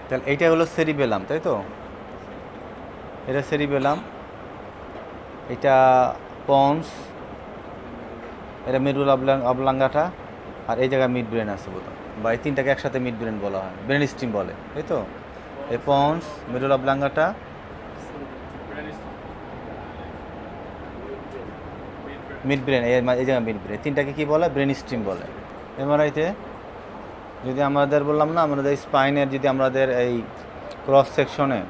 তাহলে এইটা হলো সেরিবেলাম, তাই তো? এটা সেরিবেলাম, এটা পন্স, এটা মেডুলা অবলাঙ্গাটা, আর এই জায়গায় মিড ব্রেন আছে বোধহয়, বা এই তিনটাকে একসাথে মিড ব্রেন বলা হয়, ব্রেন স্টিম বলে, তাই তো? এই ponds, medulla oblongata, mid brain, এই জায়গায় মিড ব্রেন, তিনটাকে কী বলে? ব্রেন স্টিম বলে। এমআরআইতে যদি আমাদের বললাম না, আমাদের স্পাইনের যদি আমাদের এই ক্রস সেকশনে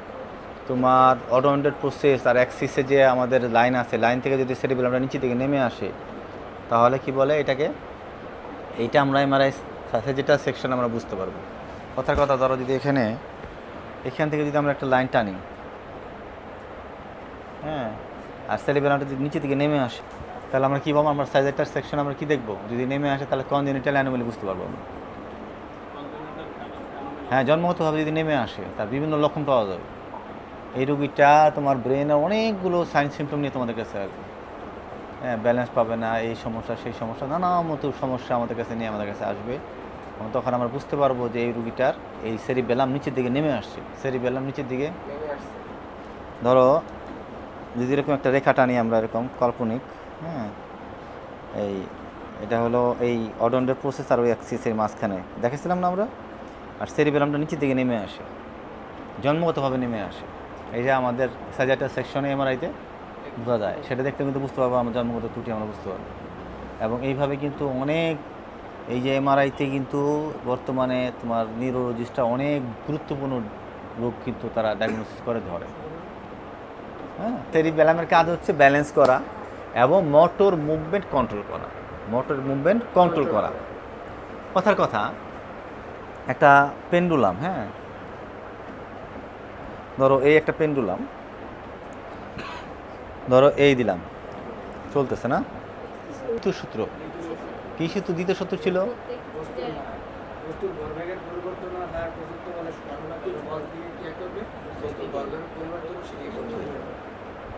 তোমার অটোমেটেড প্রসেস আর অ্যাক্সিসে যে আমাদের লাইন আছে, লাইন থেকে যদি সেরিবেলামটা নিচে থেকে নেমে আসে, তাহলে কি বলে এটাকে? এইটা আমরা এমআরআই সাথে যেটা সেকশন আমরা বুঝতে পারবো। কথার কথা, ধরো যদি এখান থেকে যদি আমরা একটা লাইন টানি, হ্যাঁ, আর সেরিবেলামটা যদি নিচে থেকে নেমে আসে, তাহলে আমরা কী পাবো? আমরা সাইজেরটার সেকশন আমরা কী দেখবো? যদি নেমে আসে তাহলে কনজেনিটাল অ্যানোমালি বুঝতে পারবো আমরা। হ্যাঁ, জন্মগতভাবে যদি নেমে আসে তার বিভিন্ন লক্ষণ পাওয়া যাবে। এই রুগীটা তোমার ব্রেনের অনেকগুলো সাইন সিমটম নিয়ে তোমাদের কাছে আসবে। হ্যাঁ, ব্যালেন্স পাবে না, এই সমস্যা সেই সমস্যা, নানা মতো সমস্যা আমাদের কাছে নিয়ে আমাদের কাছে আসবে। তখন আমরা বুঝতে পারবো যে এই রুগীটার এই সেরিবেলাম নিচের দিকে নেমে আসছে। সেরিবেলাম নিচের দিকে, ধরো যদি এরকম একটা রেখা টানি আমরা, এরকম কাল্পনিক, হ্যাঁ, এটা হলো এই অডন্ডের প্রসেস আর ওই অ্যাক্সিসের মাঝখানে দেখেছিলাম না আমরা, আর সেরিবেলামটা নিচের দিকে নেমে আসে, জন্মগতভাবে নেমে আসে। এই যে আমাদের সাজাটা সেকশনে এমআরআইতে বোঝা যায়, সেটা দেখতে কিন্তু বুঝতে পারবো আমরা জন্মগত ত্রুটি আমরা বুঝতে পারবো। এবং এইভাবে কিন্তু অনেক, এই যে এমআরআইতে কিন্তু বর্তমানে তোমার নিউরোলজিস্টরা অনেক গুরুত্বপূর্ণ রোগ কিন্তু তারা ডায়াগনোসিস করে ধরে। হ্যাঁ, সেরিবেলামের কাজ হচ্ছে ব্যালেন্স করা এবং মোটর মুভমেন্ট কন্ট্রোল করা। মোটর মুভমেন্ট কন্ট্রোল করা। কথার কথা, একটা পেন্ডুলাম, হ্যাঁ, ধরো এই একটা পেন্ডুলাম, ধরো এই দিলাম, চলতেছে না? সূত্র কি সূত্র? দ্বিতীয় সূত্র ছিল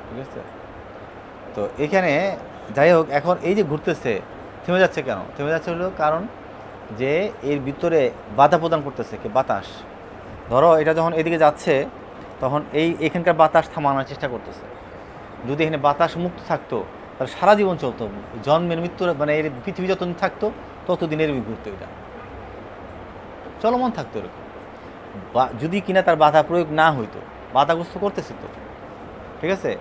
ঠিক আছে। তো এখানে যাই হোক, এখন এই যে ঘুরতেছে, থেমে যাচ্ছে কেন? থেমে যাচ্ছে হলো কারণ যে এর ভিতরে বাধা প্রদান করতেছে কি? বাতাস। ধরো এটা যখন এদিকে যাচ্ছে, তখন এখানকার বাতাস থামানোর চেষ্টা করতেছে। যদি এখানে বাতাস মুক্ত থাকতো তাহলে সারা জীবন চলতো, জন্মের মৃত্যুর মানে এর পৃথিবী যতদিন থাকতো ততদিন এর ঘুরতো, এটা চলমান থাকতো এরকম। যদি কিনা তার বাধা প্রয়োগ না হইতো, বাধাগ্রস্ত করতেছে তো, ঠিক আছে।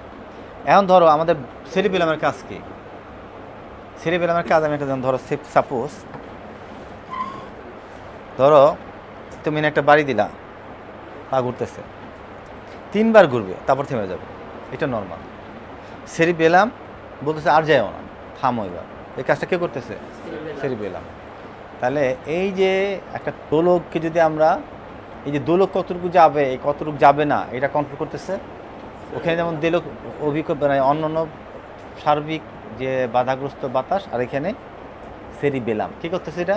এখন ধরো আমাদের সেরিবেলামের কাজ কি? সেরিবেলামের কাজ আমি একটা ধরো সাপোজ, ধরো তুমি একটা বাড়ি দিলা, পা ঘুরতেছে, 3 বার ঘুরবে, তারপর থেমে যাবে, এটা নর্মাল। সেরিবেলাম বলতেছে আর যায়ও না, থামো এবার। এই কাজটা কে করতেছে? সেরিবেলাম। তাহলে এই যে একটা দোলককে যদি আমরা, এই যে দোলক কতটুকু যাবে, এই কতটুকু যাবে না, এটা কন্ট্রোল করতেছে। ওখানে যেমন দোলক মানে অন্যান্য সার্বিক যে বাধাগ্রস্ত বাতাস, আর এখানে সেরিবেলাম কী করতেছে? এটা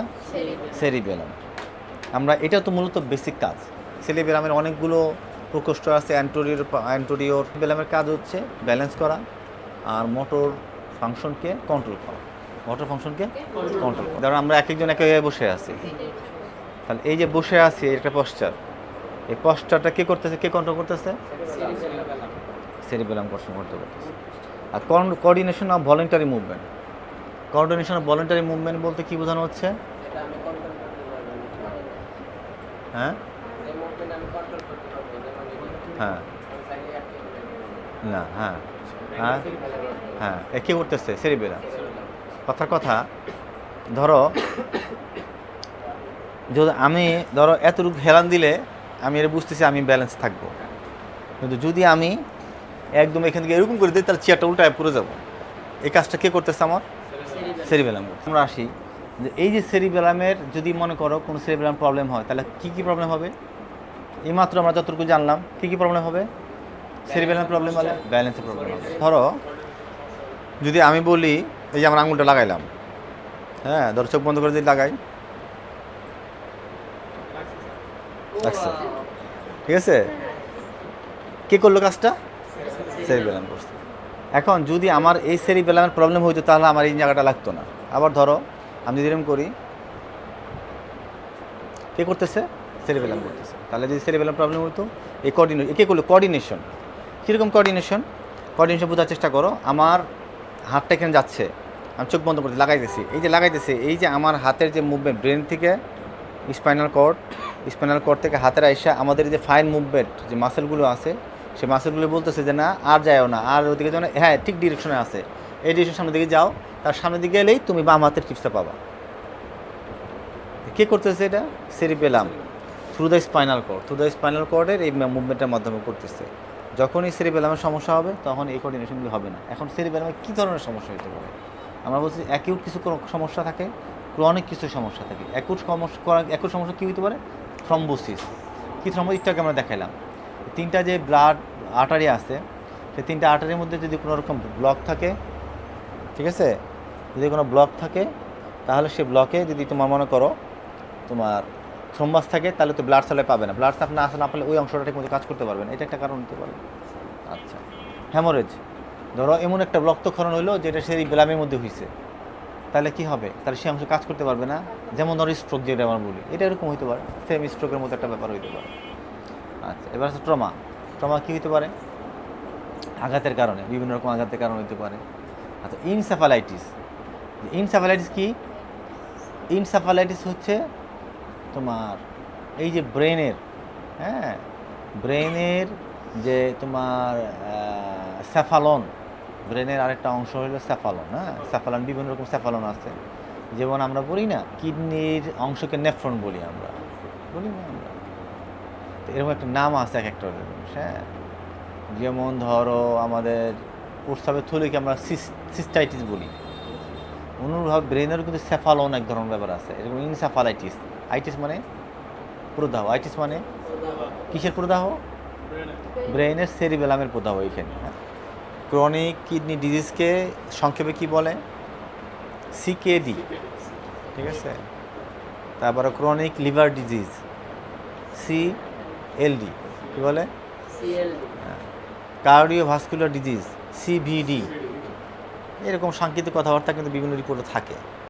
সেরিবেলাম। আমরা এটা তো মূলত বেসিক কাজ। সেরিবেলামের অনেকগুলো প্রকোষ্ঠ আছে, অ্যান্টোরিয়র। বেলামের কাজ হচ্ছে ব্যালেন্স করা আর মোটর ফাংশনকে কন্ট্রোল করা। মোটর ফাংশনকে কন্ট্রোল করা। ধরো আমরা এক একজন এক জায়গায় বসে আছি, তাহলে এই যে বসে আছি একটা পশ্চার, এই পশ্চারটা কে করতেছে? কে কন্ট্রোল করতেছে? সেরিবেলাম কন্ট্রোল করতেছে। আর coordination of voluntary movement. Coordination of voluntary movement বলতে কি বোঝানো হচ্ছে? হ্যাঁ হ্যাঁ না, হ্যাঁ হ্যাঁ হ্যাঁ, কী করতেছে? সেরিবেলাম। কথার কথা, ধরো যদি আমি ধরো এতটুকু হেলান দিলে আমি এটা বুঝতেছি আমি ব্যালেন্স থাকবো, কিন্তু যদি আমি একদম এখান থেকে এরকম করে দিই তাহলে চেয়ারটা উল্টায় পড়ে যাবো। এই কাজটা কে করতেছে? আমার সেরিবেলাম। আমরা আসি যে এই যে সেরিবেলামের যদি মনে করো কোনো সেরিবেলাম প্রবলেম হয়, তাহলে কী কী প্রবলেম হবে? এইমাত্র আমরা যতটুকু জানলাম, কী কী প্রবলেম হবে? সেরিবেলাম প্রবলেম হলে ব্যালেন্সের প্রবলেম হবে। ধরো যদি আমি বলি, এই যে আমরা আঙুলটা লাগাইলাম, হ্যাঁ, ধরো চোখ বন্ধ করে যদি লাগাই, আচ্ছা ঠিক আছে, কে করলো কাজটা? সেরিবেলাম করছে। এখন যদি আমার এই সেরিবেলামের প্রবলেম হইতো তাহলে আমার এই জায়গাটা লাগতো না। আবার ধরো আমি যদি এরকম করি, কে করতেছে? সেরিবেলাম করতেছে। তাহলে যদি সেরিবেলাম প্রবলেম হতো এই একে করলো কোঅর্ডিনেশন। কীরকম কোঅর্ডিনেশন বোঝার চেষ্টা করো। আমার হাতটা এখানে যাচ্ছে, আমি চোখ বন্ধ করতে লাগাইতেছি, এই যে আমার হাতের যে মুভমেন্ট ব্রেন থেকে স্পাইনাল কর্ড থেকে হাতের আইসা আমাদের যে ফাইন মুভমেন্ট যে মাসেলগুলো আছে সেই মাসেলগুলো বলতেছে যে না আর যাও না, আর ওদিকে যেন হ্যাঁ ঠিক ডিরেকশনে আছে, এই ডিরেকশন সামনের দিকে যাও, তার সামনের দিকে গেলেই তুমি বাম হাতের টিপসটা পাবা। কে করতেছে এটা? সেরিবেলাম থ্রু দ্য স্পাইনাল কর্ডের এই মুভমেন্টের মাধ্যমে করতেছে। যখনই সেরিবেলামের সমস্যা হবে তখন এই কোঅর্ডিনেশনগুলো হবে না। এখন সেরিবেলামে কী ধরনের সমস্যা হতে পারে? আমরা বলছি অ্যাকিউট কিছু সমস্যা থাকে, ক্রনিক কিছু সমস্যা থাকে। অ্যাকুট সমস্যা কী হতে পারে? থ্রম্বোসিস। কী থ্রম্বোসিসটাকে আমরা দেখাইলাম, তিনটা যে ব্লাড আর্টারি আছে সেই তিনটা আর্টারির মধ্যে যদি কোনো রকম ব্লক থাকে, ঠিক আছে, যদি কোনো ব্লক থাকে তাহলে সে ব্লকে যদি তোমার মনে করো তোমার থ্রম্বাস থাকে তাহলে তো ব্লাড সাপ্লাই পাবে না, ব্লাড সাপ্লাই না পেলে ওই অংশটা ঠিক মতো কাজ করতে পারবে না, এটা একটা কারণ হতে পারে। আচ্ছা, হ্যামোরেজ, ধরো এমন একটা রক্তক্ষরণ হইলো যেটা সেরিবেলামের মধ্যে হয়েছে, তাহলে কি হবে? তাহলে সে অংশ কাজ করতে পারবে না। যেমন ধরো স্ট্রোক যেটা আমরা বলি, এটা এরকম হতে পারে, সেম স্ট্রোকের মতো একটা ব্যাপার হইতে পারে। আচ্ছা, এবার আছে ট্রমা কী হতে পারে? আঘাতের কারণে, বিভিন্ন রকম আঘাতের কারণে হতে পারে। আচ্ছা, ইনসেফালাইটিস কি? ইনসেফালাইটিস হচ্ছে তোমার এই যে ব্রেনের যে তোমার স্যাফালন, ব্রেনের আরেকটা অংশ হলো স্যাফালন। স্যাফালন, বিভিন্ন রকম স্যাফালন আছে। যেমন আমরা বলি না কিডনির অংশকে নেফ্রন বলি, আমরা বলি না আমরা, তো এরকম একটা নাম আছে এক একটা জিনিস। যেমন ধরো আমাদের প্রস্রাবের থলিকে আমরা সিস্টাইটিস বলি। অনুরূপভাবে ব্রেনেরও কিন্তু স্যাফালন এক ধরনের ব্যাপার আছে, এরকম ইনসেফালাইটিস। আইটিস মানে প্রদাহ, আইটিস মানে কিসের প্রদাহ? ব্রেনের সেরিবেলামের প্রদাহ এইখানে। ক্রনিক কিডনি ডিজিজকে সংক্ষেপে কি বলে? সিকেডি, ঠিক আছে। তারপরে ক্রনিক লিভার ডিজিজ সিএলডি, কি বলে? Cardiovascular disease CVD. এরকম সাংকেতিক কথাবার্তা কিন্তু বিভিন্ন রিপোর্টে থাকে।